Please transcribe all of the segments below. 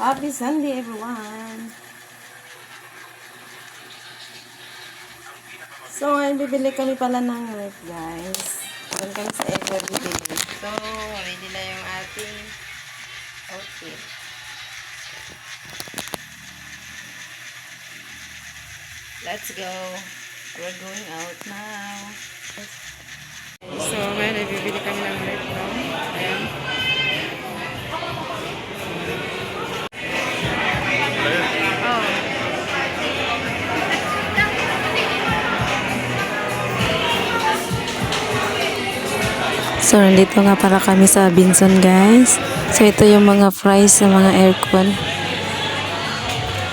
Happy Sunday, everyone! So, ngayon bibili kami pala ng ref, guys. Doon kami sa Edward bibili. So, ready na yung ating outfit. Let's go! We're going out now. So, ngayon ay bibili kami ng ref, no? Ayan. So, nandito nga para kami sa Binson, guys. So, ito yung mga price sa mga aircon.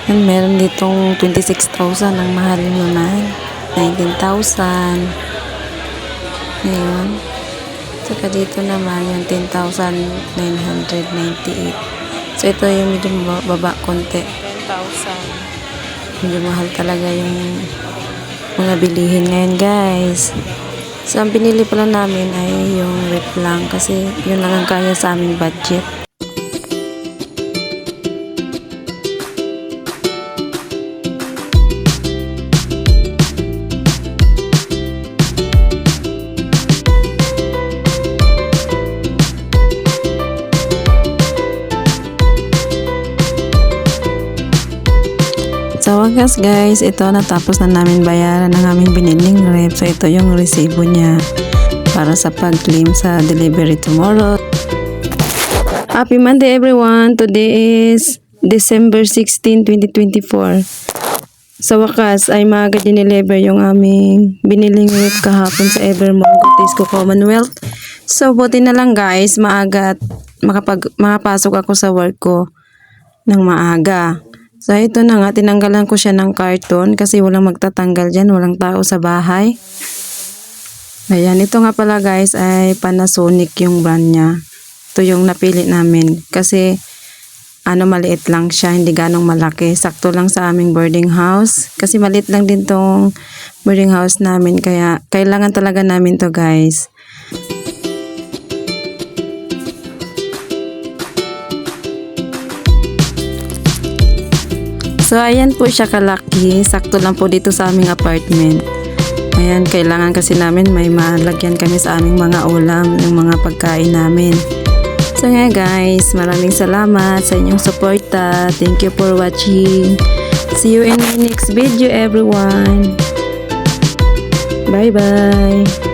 And meron ditong 26,000. Ang mahal naman. 19,000. Ngayon. Saka dito naman yung 10,998. So, ito yung medyo baba konti. 10,000. Medyo mahal talaga yung mga bilihin ngayon, guys. So, ang pinili pala namin ay yung ref lang kasi yun lang ang kaya sa aming budget. Sa wagas, guys, ito natapos na namin bayaran ng aming biniling ref. So, ito yung resibo niya para sa pag-claim sa delivery tomorrow. Happy Monday, everyone! Today is December 16, 2024. Sa wakas ay maaga dineliver yung aming biniling ref kahapon sa Evermont Tisco Commonwealth. So, buti na lang, guys, maaga at makapasok ako sa work ko ng maaga. So, ito na nga, tinanggalan ko siya ng karton kasi walang magtatanggal dyan, walang tao sa bahay. Ayan, ito nga pala, guys, ay Panasonic yung brand niya. Ito yung napili namin kasi maliit lang siya, hindi ganong malaki. Sakto lang sa aming boarding house kasi maliit lang din tong boarding house namin kaya kailangan talaga namin to, guys. So, ayan po siya kalaki. Sakto lang po dito sa aming apartment. Ayan, kailangan kasi namin may malagyan kami sa aming mga ulam, yung mga pagkain namin. So, nga guys, maraming salamat sa inyong suporta. Thank you for watching. See you in my next video, everyone. Bye-bye.